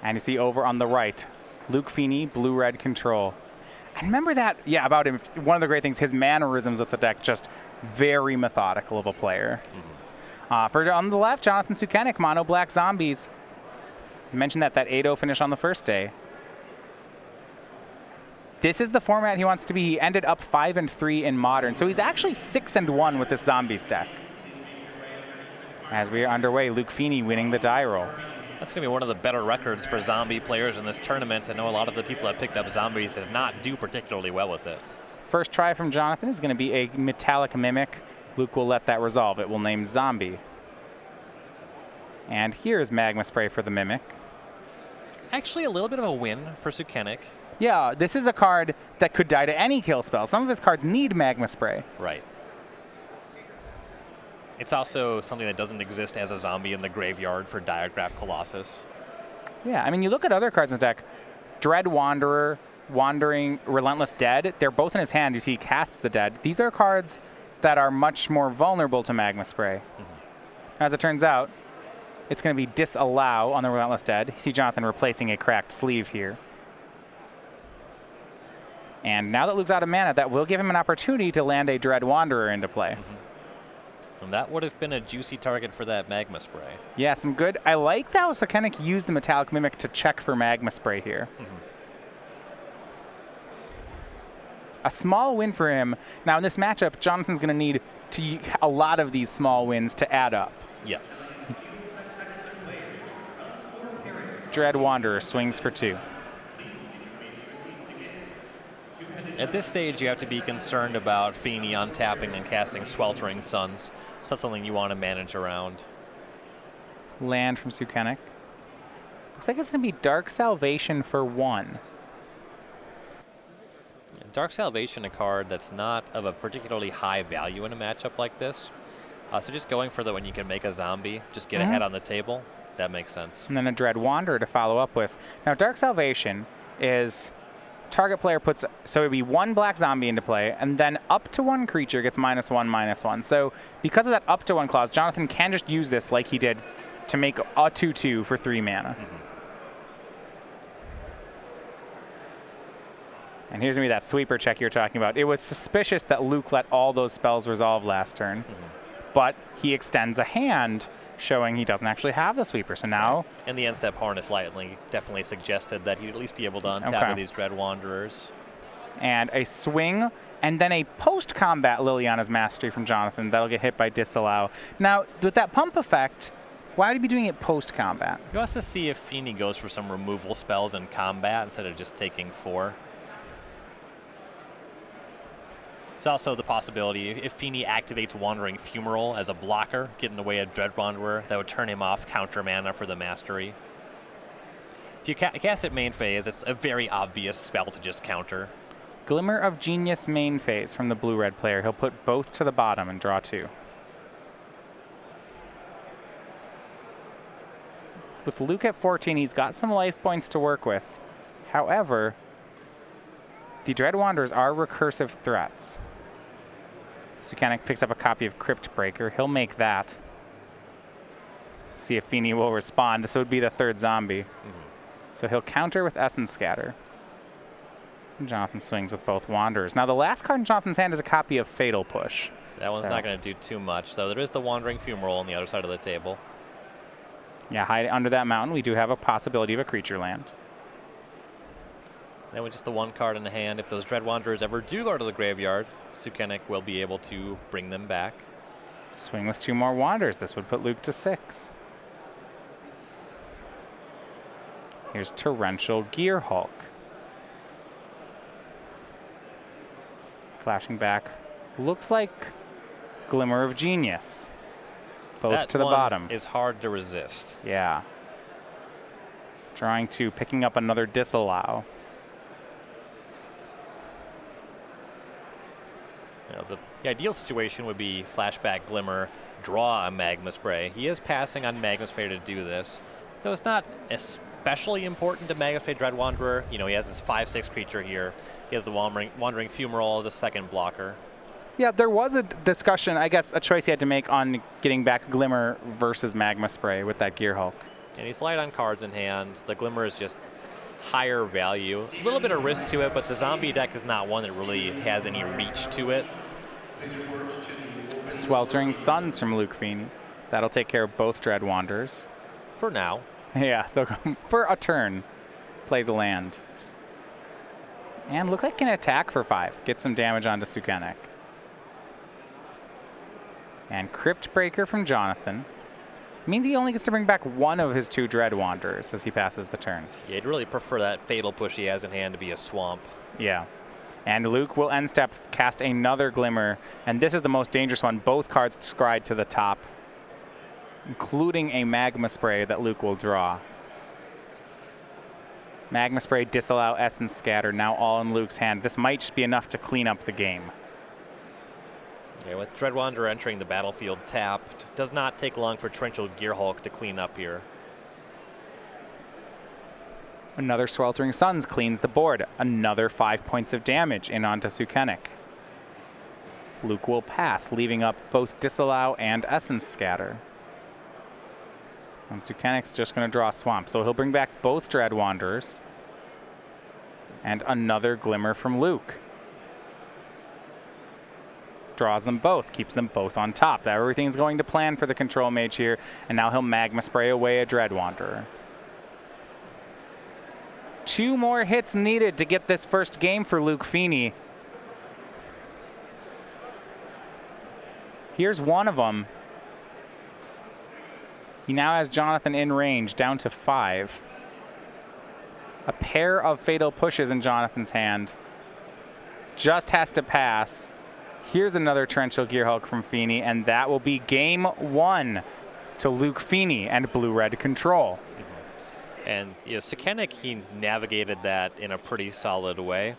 And you see over on the right, Luke Fenney, blue-red control. And remember that, yeah, about him, one of the great things, his mannerisms with the deck, just very methodical of a player. On the left, Jonathan Sukenik, mono black zombies. Mentioned that 8-0 finish on the first day. This is the format he wants to be. He ended up 5-3 in Modern, so he's actually 6-1 with this Zombies deck. As we are underway, Luke Fenney winning the die roll. That's going to be one of the better records for zombie players in this tournament. I know a lot of the people that picked up zombies did not do particularly well with it. First try from Jonathan is going to be a metallic mimic. Luke will let that resolve. It will name Zombie. And here's Magma Spray for the mimic. Actually, a little bit of a win for Sukenik. Yeah, this is a card that could die to any kill spell. Some of his cards need Magma Spray. Right. It's also something that doesn't exist as a zombie in the graveyard for Diagraph Colossus. Yeah, I mean, you look at other cards in the deck. Dread Wanderer, Wandering, Relentless Dead. They're both in his hand. You see he casts the Dead. These are cards that are much more vulnerable to Magma Spray. As it turns out, it's going to be Disallow on the Relentless Dead. You see Jonathan replacing a cracked sleeve here. And now that Luke's out of mana, that will give him an opportunity to land a Dread Wanderer into play. And that would have been a juicy target for that Magma Spray. Yeah, some good. I like that Sukenik used the Metallic Mimic to check for Magma Spray here. A small win for him. Now in this matchup, Jonathan's going to need a lot of these small wins to add up. Yeah. Dread Wanderer swings for 2. At this stage, you have to be concerned about Fenney untapping and casting Sweltering Suns. So that's something you want to manage around. Land from Sukenik. Looks like it's going to be Dark Salvation for 1. Dark Salvation, a card that's not of a particularly high value in a matchup like this. So just going for that when you can make a zombie, just get ahead on the table, that makes sense. And then a Dread Wanderer to follow up with. Now, Dark Salvation is target player puts, so it would be 1 black zombie into play, and then up to 1 creature gets -1/-1. So because of that up to 1 clause, Jonathan can just use this like he did to make a 2/2 for 3 mana. And here's going to be that sweeper check you're talking about. It was suspicious that Luke let all those spells resolve last turn, but he extends a hand showing he doesn't actually have the sweeper. So now... And the end-step Harness Lightning definitely suggested that he'd at least be able to untap these Dread Wanderers. And a swing, and then a post-combat Liliana's Mastery from Jonathan. That'll get hit by Disallow. Now, with that pump effect, why would he be doing it post-combat? He wants to see if Fenney goes for some removal spells in combat instead of just taking 4. There's also the possibility, if Fenney activates Wandering Fumarole as a blocker, getting away a Dread Wanderer, that would turn him off counter mana for the Mastery. If you cast it main phase, it's a very obvious spell to just counter. Glimmer of Genius main phase from the blue-red player. He'll put both to the bottom and draw 2. With Luke at 14, he's got some life points to work with. However, the Dread Wanderers are recursive threats. Sukenik picks up a copy of Crypt Breaker. He'll make that. See if Fenney will respond. This would be the 3rd zombie. So he'll counter with Essence Scatter. And Jonathan swings with both Wanderers. Now the last card in Jonathan's hand is a copy of Fatal Push. That one's not going to do too much. So there is the Wandering Fumarole on the other side of the table. Yeah, hide under that mountain. We do have a possibility of a creature land. Then with just the 1 card in the hand, if those Dread Wanderers ever do go to the graveyard, Sukenik will be able to bring them back. Swing with 2 more Wanderers. This would put Luke to 6. Here's Torrential Gearhulk. Flashing back. Looks like Glimmer of Genius. Both that to the bottom. Is hard to resist. Yeah. Drawing 2, picking up another Disallow. You know, the ideal situation would be Flashback Glimmer, draw a Magma Spray. He is passing on Magma Spray to do this, though it's not especially important to Magma Spray Dread Wanderer. You know, he has this 5/6 creature here. He has the Wandering Fumarole as a 2nd blocker. Yeah, there was a discussion, I guess, a choice he had to make on getting back Glimmer versus Magma Spray with that Gearhulk. And he's light on cards in hand. The Glimmer is just higher value. A little bit of risk to it, but the zombie deck is not one that really has any reach to it. Sweltering Suns from Luke Fenney. That'll take care of both Dread Wanderers. For now. Yeah, they'll go for a turn. Plays a land. And looks like can attack for 5. Get some damage onto Sukenik. And Crypt Breaker from Jonathan. Means he only gets to bring back one of his 2 Dread Wanderers as he passes the turn. Yeah, I'd really prefer that Fatal Push he has in hand to be a swamp. Yeah. And Luke will end step, cast another Glimmer. And this is the most dangerous one. Both cards scryed to the top, including a Magma Spray that Luke will draw. Magma Spray, Disallow, Essence Scatter, now all in Luke's hand. This might just be enough to clean up the game. Yeah, with Dread Wanderer entering the battlefield tapped, does not take long for Torrential Gearhulk to clean up here. Another Sweltering Suns cleans the board. Another 5 points of damage in onto Sukenik. Luke will pass, leaving up both Disallow and Essence Scatter. And Sukenik's just going to draw a Swamp, so he'll bring back both Dread Wanderers. And another Glimmer from Luke. Draws them both, keeps them both on top. Everything's going to plan for the Control Mage here, and now he'll Magma Spray away a Dread Wanderer. 2 more hits needed to get this first game for Luke Fenney. Here's one of them. He now has Jonathan in range, down to 5. A pair of Fatal Pushes in Jonathan's hand. Just has to pass. Here's another Torrential Gearhulk from Fenney, and that will be game 1 to Luke Fenney and Blue-Red Control. And Sukenik, he navigated that in a pretty solid way.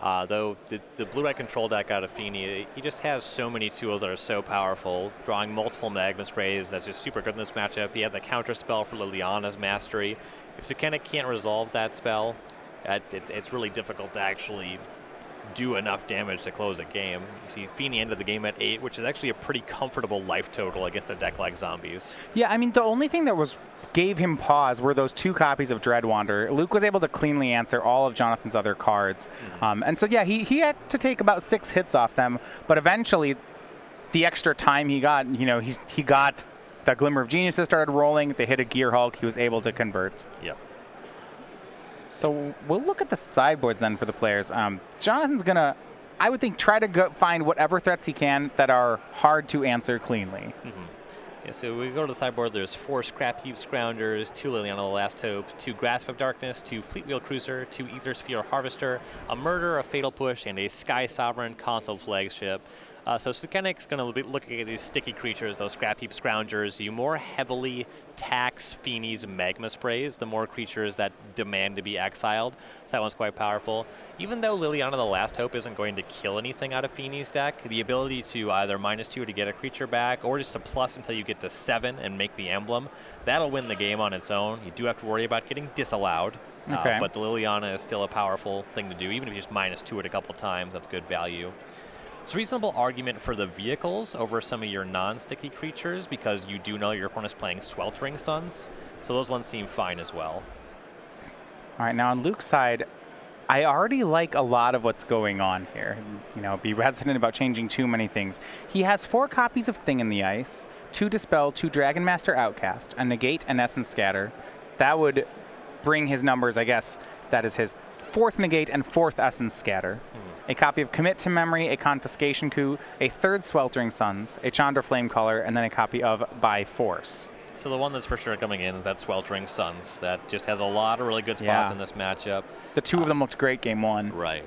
Though the Blue-Red Control deck out of Fenney, he just has so many tools that are so powerful. Drawing multiple Magma Sprays, that's just super good in this matchup. He had the counter spell for Liliana's Mastery. If Sukenik can't resolve that spell, it's really difficult to actually do enough damage to close a game. You see Fenney ended the game at 8, which is actually a pretty comfortable life total against a deck like Zombies. Yeah, I mean, the only thing that gave him pause were those 2 copies of Dread Wanderer. Luke was able to cleanly answer all of Jonathan's other cards. And so, yeah, he had to take about 6 hits off them, but eventually the extra time he got, he got the Glimmer of Genius that started rolling. They hit a Gearhulk. He was able to convert. Yep. So we'll look at the sideboards then for the players. Jonathan's going to, I would think, try to find whatever threats he can that are hard to answer cleanly. Yeah, so we go to the sideboard. There's 4 Scrap Heap Scroungers, 2 Liliana the Last Hope, 2 Grasp of Darkness, 2 Fleetwheel Cruiser, 2 Ether Sphere Harvester, a Murder, a Fatal Push, and a Sky Sovereign console flagship. So Sukenik's going to be looking at these sticky creatures, those Scrap Heap Scroungers. You more heavily tax Fenney's Magma Sprays, the more creatures that demand to be exiled. So that one's quite powerful. Even though Liliana the Last Hope isn't going to kill anything out of Fenney's deck, the ability to either -2 to get a creature back, or just a plus until you get to 7 and make the emblem, that'll win the game on its own. You do have to worry about getting disallowed. Okay. But the Liliana is still a powerful thing to do. Even if you just -2 it a couple times, that's good value. It's a reasonable argument for the vehicles over some of your non-sticky creatures because you do know your opponent's playing Sweltering Suns, so those ones seem fine as well. All right, now on Luke's side, I already like a lot of what's going on here. Be hesitant about changing too many things. He has 4 copies of Thing in the Ice, 2 Dispel, 2 Dragon Master Outcast, a Negate, and Essence Scatter. That would bring his numbers, I guess. That is his 4th Negate and 4th Essence Scatter. A copy of Commit to Memory, a Confiscation Coup, a 3rd Sweltering Suns, a Chandra Flamecaller, and then a copy of By Force. So the one that's for sure coming in is that Sweltering Suns. That just has a lot of really good spots in this matchup. The 2 of them looked great game 1. Right.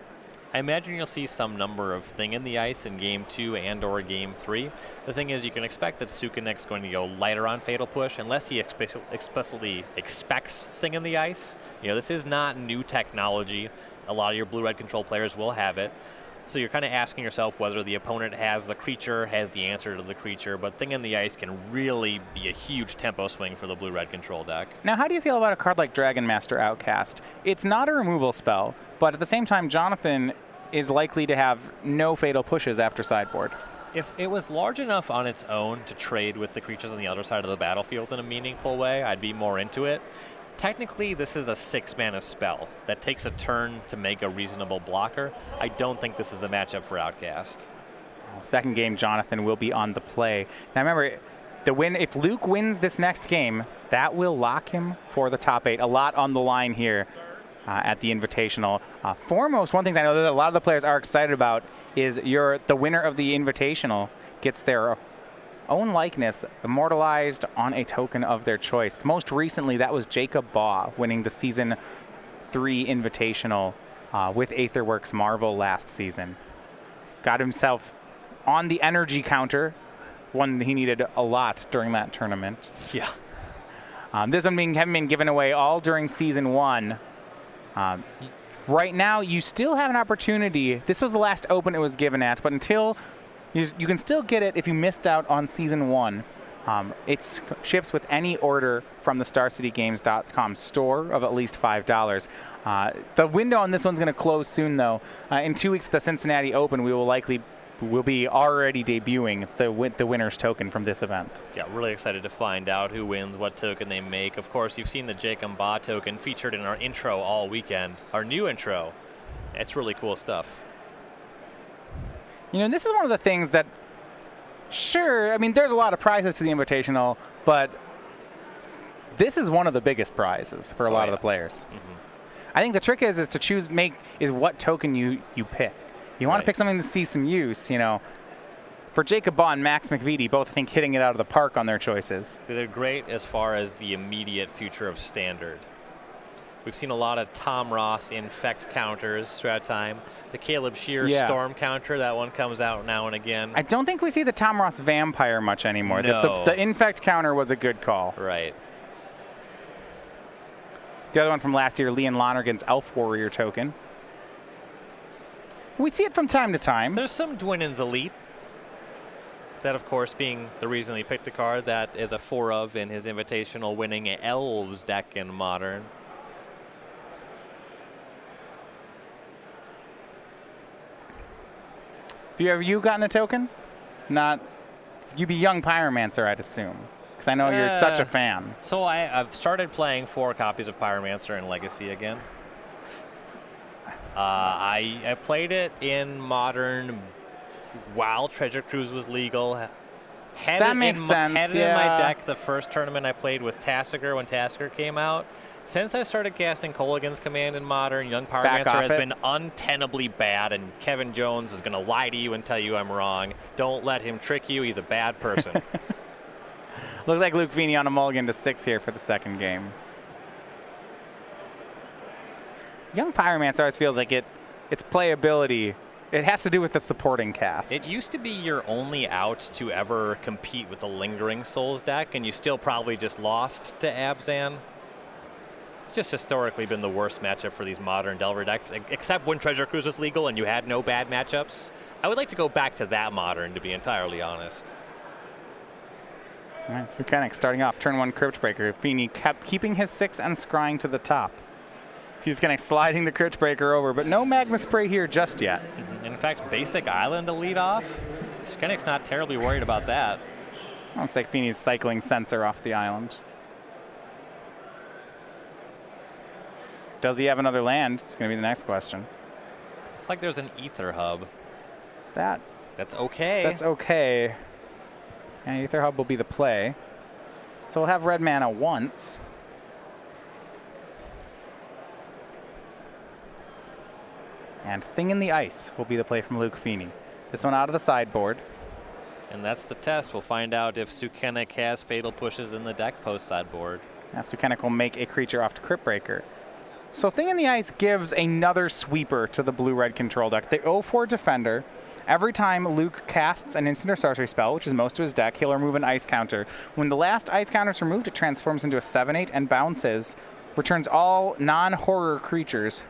I imagine you'll see some number of Thing in the Ice in game 2 and or game 3. The thing is, you can expect that Sukenik's going to go lighter on Fatal Push unless he explicitly expects Thing in the Ice. This is not new technology. A lot of your Blue-Red Control players will have it. So you're kind of asking yourself whether the opponent has the creature, has the answer to the creature, but Thing in the Ice can really be a huge tempo swing for the Blue-Red Control deck. Now, how do you feel about a card like Dragon Master Outcast? It's not a removal spell, but at the same time, Jonathan is likely to have no Fatal Pushes after sideboard. If it was large enough on its own to trade with the creatures on the other side of the battlefield in a meaningful way, I'd be more into it. Technically, this is a 6-mana spell that takes a turn to make a reasonable blocker. I don't think this is the matchup for Outcast. Second game, Jonathan will be on the play. Now remember, if Luke wins this next game, that will lock him for the top 8. A lot on the line here at the Invitational. Foremost, one thing I know that a lot of the players are excited about is the winner of the Invitational gets their own likeness immortalized on a token of their choice. Most recently, that was Jacob Baugh winning the Season 3 Invitational with Aetherworks Marvel last season. Got himself on the energy counter, one he needed a lot during that tournament. Yeah. This one having been given away all during Season 1. Right now, you still have an opportunity. This was the last open it was given at, but until you can still get it if you missed out on Season 1. It ships with any order from the StarCityGames.com store of at least $5. The window on this one's going to close soon, though. In 2 weeks at the Cincinnati Open, we will be already debuting the winner's token from this event. Yeah, really excited to find out who wins, what token they make. Of course, you've seen the Jacob Baugh token featured in our intro all weekend, our new intro. It's really cool stuff. You know, this is one of the things that, sure, I mean, there's a lot of prizes to the Invitational, but this is one of the biggest prizes for a lot of the players. I think the trick is to choose, what token you pick. You want to pick something that sees some use, you know. For Jacob Baugh and Max McVitie, both think hitting it out of the park on their choices. They're great as far as the immediate future of Standard. We've seen a lot of Tom Ross infect counters throughout time. The Caleb Shear Storm counter, that one comes out now and again. I don't think we see the Tom Ross Vampire much anymore. No. The infect counter was a good call. Right. The other one from last year, Leon Lonergan's Elf Warrior token. We see it from time to time. There's some Dwinen's Elite. That, of course, being the reason he picked the card that is a 4 of in his Invitational winning Elves deck in Modern. Have you gotten a token? Not. You'd be young Pyromancer, I'd assume. Because I know you're such a fan. So I've started playing 4 copies of Pyromancer in Legacy again. I played it in Modern while Treasure Cruise was legal. That makes sense. Had it in my deck the first tournament I played with Tassiger when Tassiger came out. Since I started casting Kolaghan's Command in Modern, Young Pyromancer has been untenably bad, and Kevin Jones is going to lie to you and tell you I'm wrong. Don't let him trick you. He's a bad person. Looks like Luke Fenney on a mulligan to 6 here for the second game. Young Pyromancer always feels like its playability, it has to do with the supporting cast. It used to be your only out to ever compete with the Lingering Souls deck, and you still probably just lost to Abzan. It's just historically been the worst matchup for these modern Delver decks, except when Treasure Cruise was legal and you had no bad matchups. I would like to go back to that Modern, to be entirely honest. All right, Sukenik starting off turn 1 Cryptbreaker. Fenney kept keeping his 6 and scrying to the top. He's kind of sliding the Cryptbreaker over, but no Magma Spray here just yet. In fact, basic Island to lead off. Sukenik's not terribly worried about that. Looks like Fenney's cycling Sensor off the island. Does he have another land? It's going to be the next question. Looks like there's an Ether Hub. That's okay. That's okay. And Ether Hub will be the play. So we'll have red mana once. And Thing in the Ice will be the play from Luke Fenney. This one out of the sideboard. And that's the test. We'll find out if Sukenik has Fatal Pushes in the deck post-sideboard. Now Sukenik will make a creature off to Cryptbreaker. So Thing in the Ice gives another sweeper to the blue-red control deck. The 0/4 Defender. Every time Luke casts an instant or sorcery spell, which is most of his deck, he'll remove an ice counter. When the last ice counter is removed, it transforms into a 7/8 and bounces. Returns all non-horror creatures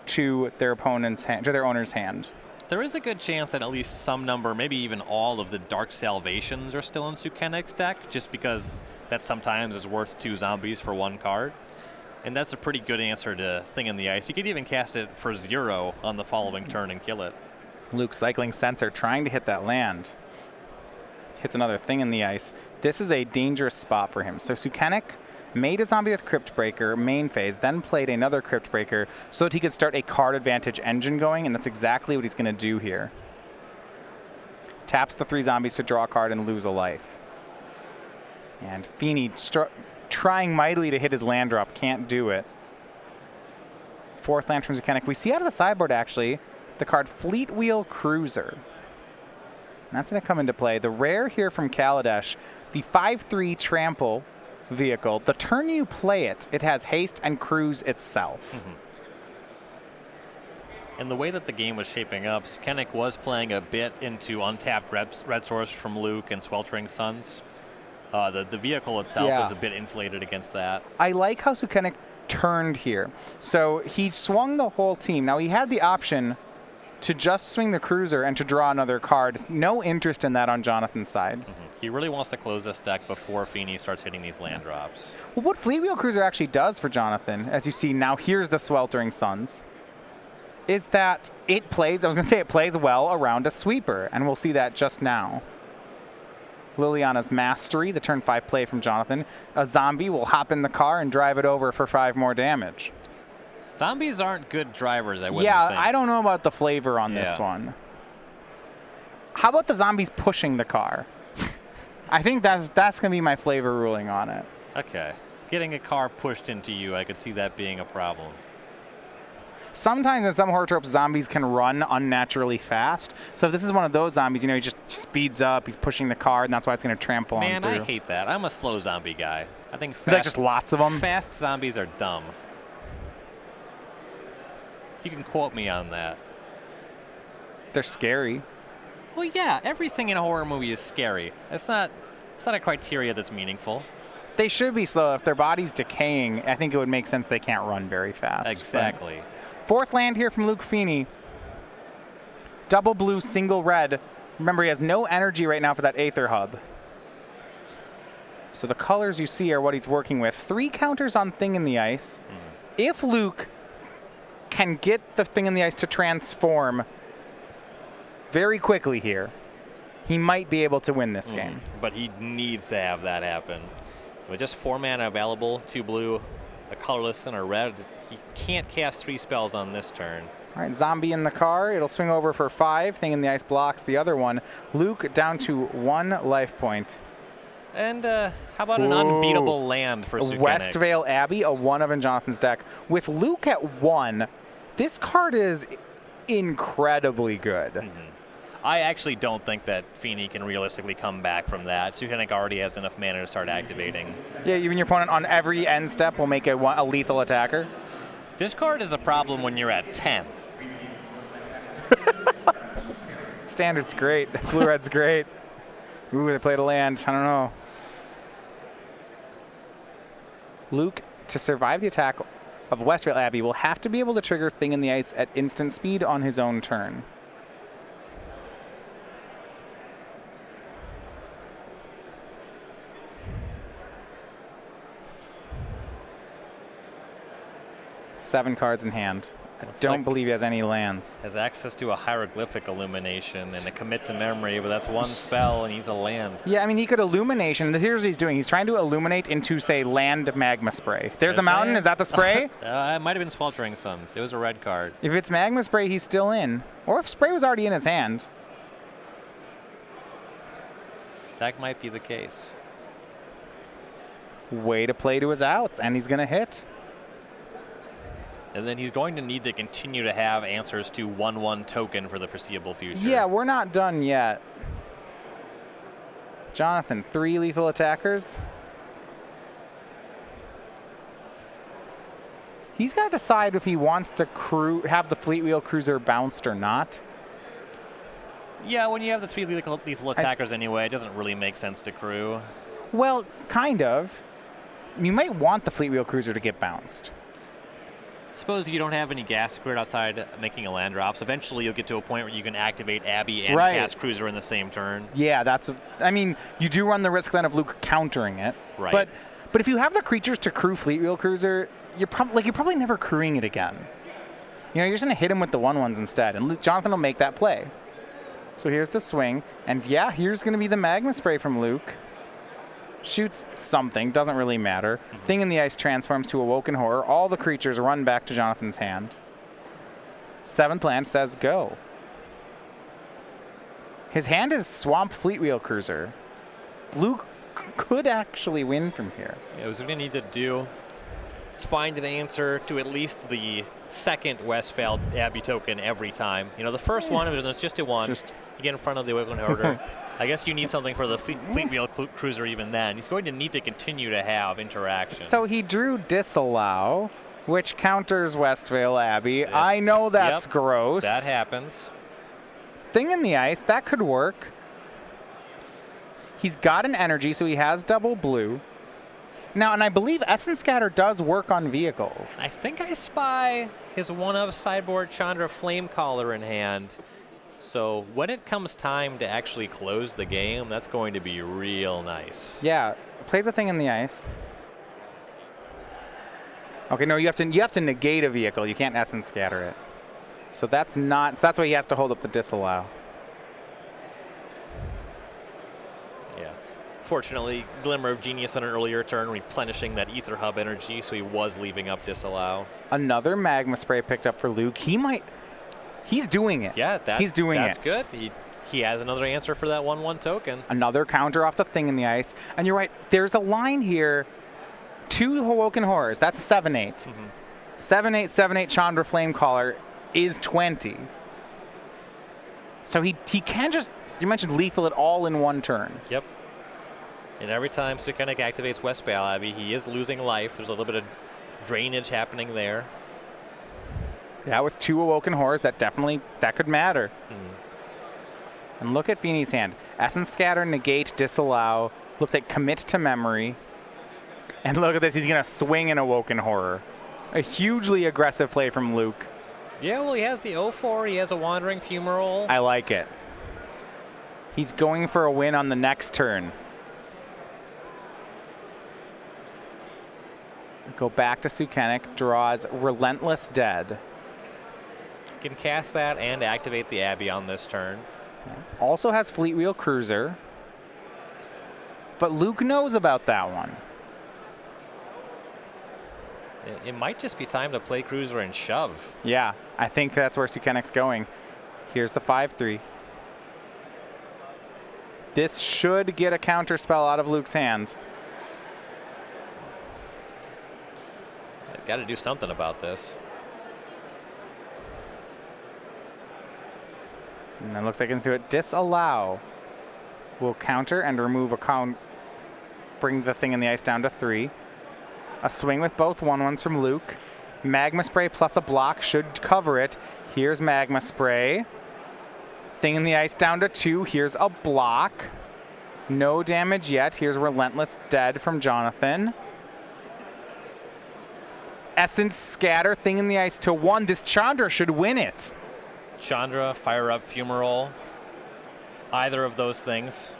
to their opponent's hand, to their owner's hand. There is a good chance that at least some number, maybe even all of the Dark Salvations are still in Sukenik's deck, just because that sometimes is worth 2 zombies for 1 card. And that's a pretty good answer to Thing in the Ice. You could even cast it for 0 on the following turn and kill it. Luke cycling Sensor, trying to hit that land. hits another thing in the ice. This is a dangerous spot for him. So Sukenik made a zombie with Crypt Breaker main phase, then played another Crypt Breaker so that he could start a card advantage engine going, and that's exactly what he's going to do here. Taps the 3 zombies to draw a card and lose a life. And Fenney trying mightily to hit his land drop, can't do it. 4th land from Sukenik. We see out of the sideboard, actually, the card Fleet Wheel Cruiser. And that's going to come into play. The rare here from Kaladesh, the 5/3 trample vehicle. The turn you play it, it has haste and cruise itself. And the way that the game was shaping up, Sukenik was playing a bit into untapped red source from Luke and Sweltering Suns. The vehicle itself is a bit insulated against that. I like how Sukenik turned here. So he swung the whole team. Now he had the option to just swing the cruiser and to draw another card. No interest in that on Jonathan's side. He really wants to close this deck before Fenney starts hitting these land drops. Well, what Fleet Wheel Cruiser actually does for Jonathan, as you see now, here's the Sweltering Suns, is that it plays, I was going to say it plays well around a sweeper, and we'll see that just now. Liliana's Mastery, the turn 5 play from Jonathan. A zombie will hop in the car and drive it over for 5 more damage. Zombies aren't good drivers, I wouldn't think. I don't know about the flavor on this one. How about the zombies pushing the car? I think that's going to be my flavor ruling on it. Okay. Getting a car pushed into you, I could see that being a problem. Sometimes in some horror tropes, zombies can run unnaturally fast. So if this is one of those zombies, you know, he just speeds up, he's pushing the car, and that's why it's going to trample on through. Man, I hate that. I'm a slow zombie guy. I think like just lots of them? Fast zombies are dumb. You can quote me on that. They're scary. Well, yeah, everything in a horror movie is scary. It's not a criteria that's meaningful. They should be slow. If their body's decaying, I think it would make sense they can't run very fast. Exactly. But 4th land here from Luke Fenney. Double blue, single red. Remember, he has no energy right now for that Aether Hub. So the colors you see are what he's working with. 3 counters on Thing in the Ice. If Luke can get the Thing in the Ice to transform very quickly here, he might be able to win this game. But he needs to have that happen. With just 4 mana available, 2 blue, a colorless, and a red, he can't cast 3 spells on this turn. All right, zombie in the car. It'll swing over for 5. Thing in the Ice blocks the other one. Luke down to 1 life point. And how about an unbeatable land for Sukenik? Westvale Abbey, a 1-of in Jonathan's deck. With Luke at 1, this card is incredibly good. I actually don't think that Fenney can realistically come back from that. Sukenik already has enough mana to start activating. Yeah, even your opponent on every end step will make a lethal attacker. This card is a problem when you're at 10. Standard's great. Blue-red's great. Ooh, they played a land. I don't know. Luke, to survive the attack of Westvale Abbey, will have to be able to trigger Thing in the Ice at instant speed on his own turn. Seven cards in hand. I don't believe he has any lands. Has access to a hieroglyphic illumination and a commit to memory, but that's 1 spell and he's a land. Yeah, I mean, he could illumination. Here's what he's doing. He's trying to illuminate into, say, land magma spray. There's the mountain. Land. Is that the spray? It might have been Sweltering Suns. It was a red card. If it's magma spray, he's still in. Or if spray was already in his hand. That might be the case. Way to play to his outs, and he's going to hit. And then he's going to need to continue to have answers to 1/1 token for the foreseeable future. Yeah, we're not done yet. Jonathan, 3 lethal attackers. He's got to decide if he wants to have the Fleet Wheel Cruiser bounced or not. Yeah, when you have the 3 lethal attackers anyway, it doesn't really make sense to crew. Well, kind of. You might want the Fleet Wheel Cruiser to get bounced. Suppose you don't have any gas to clear outside making a land drops. Eventually, you'll get to a point where you can activate Abbey and cast Cruiser in the same turn. Yeah, I mean, you do run the risk then of Luke countering it. Right. But if you have the creatures to crew Fleet Wheel Cruiser, you're probably never crewing it again. You know, you're just gonna hit him with the 1/1s instead, and Jonathan will make that play. So here's the swing. And yeah, here's going to be the Magma Spray from Luke. Shoots something, doesn't really matter. Thing in the Ice transforms to Awoken Horror. All the creatures run back to Jonathan's hand. 7th land says go. His hand is Swamp Fleetwheel Cruiser. Luke could actually win from here. Yeah, what we're going to need to do is find an answer to at least the second Westphal Abbey token every time. You know, the first one, if it's just a 1, you get in front of the Awoken Horror. I guess you need something for the Fleetwheel Cruiser even then. He's going to need to continue to have interaction. So he drew Disallow, which counters Westvale Abbey. I know that's gross. That happens. Thing in the Ice, that could work. He's got an energy, so he has double blue. Now, and I believe Essence Scatter does work on vehicles. I think I spy his one-of sideboard Chandra Flamecaller in hand. So when it comes time to actually close the game, that's going to be real nice. Yeah, plays a Thing in the Ice. Okay, no, you have to negate a vehicle. You can't Essence Scatter it. So that's not. So that's why he has to hold up the Disallow. Yeah. Fortunately, Glimmer of Genius on an earlier turn, replenishing that Ether Hub energy, so he was leaving up Disallow. Another Magma Spray picked up for Luke. He's doing it. Yeah, he's doing it. That's good. He has another answer for that 1/1 token. Another counter off the Thing in the Ice. And you're right, there's a line here. 2 Awoken Horrors. That's a 7/8. 7/8, 7/8 Chandra Flamecaller is 20. So he can just, you mentioned lethal it all in one turn. Yep. And every time Sukenik activates Westphal Abbey, he is losing life. There's a little bit of drainage happening there. Yeah, with 2 Awoken Horrors, that could matter. And look at Feeney's hand. Essence Scatter, negate, disallow. Looks like commit to memory. And look at this, he's going to swing an Awoken Horror. A hugely aggressive play from Luke. Yeah, well, he has the 0/4. He has a Wandering Fumarole. I like it. He's going for a win on the next turn. Go back to Sukenik, draws Relentless Dead. Can cast that and activate the Abbey on this turn. Also has Fleetwheel Cruiser. But Luke knows about that one. It might just be time to play Cruiser and shove. Yeah, I think that's where Sukenik's going. Here's the 5/3. This should get a counter spell out of Luke's hand. I've got to do something about this. And it looks like it's do it. Disallow will counter and remove a count. Bring the Thing in the Ice down to 3. A swing with both 1/1s from Luke. Magma Spray plus a block should cover it. Here's Magma Spray. Thing in the Ice down to 2. Here's a block. No damage yet. Here's Relentless Dead from Jonathan. Essence Scatter, Thing in the Ice to 1. This Chandra should win it. Chandra, fire up Fumarole. Either of those things.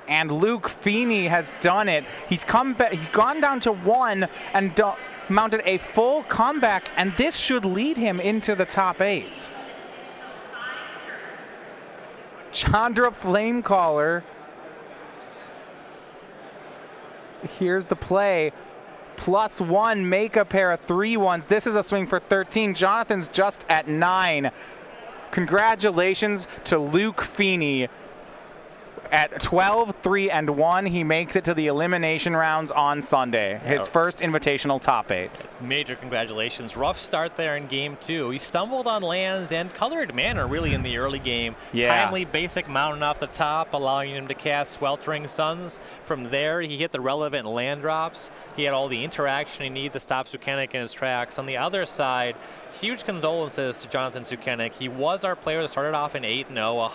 And Luke Feeney has done it. He's come back. He's gone down to 1 and mounted a full comeback, and this should lead him into the top 8. Chandra Flamecaller. Here's the play. +1, make a pair of 3/1s. This is a swing for 13. Jonathan's just at 9. Congratulations to Luke Feeney. At 12-3-1, he makes it to the elimination rounds on Sunday. His first Invitational top 8. Major congratulations. Rough start there in game 2. He stumbled on lands and colored mana really in the early game. Yeah. Timely basic mountain off the top, allowing him to cast Sweltering Suns. From there, he hit the relevant land drops. He had all the interaction he needed to stop Sukenik in his tracks. On the other side, huge condolences to Jonathan Sukenik. He was our player that started off in 8-0.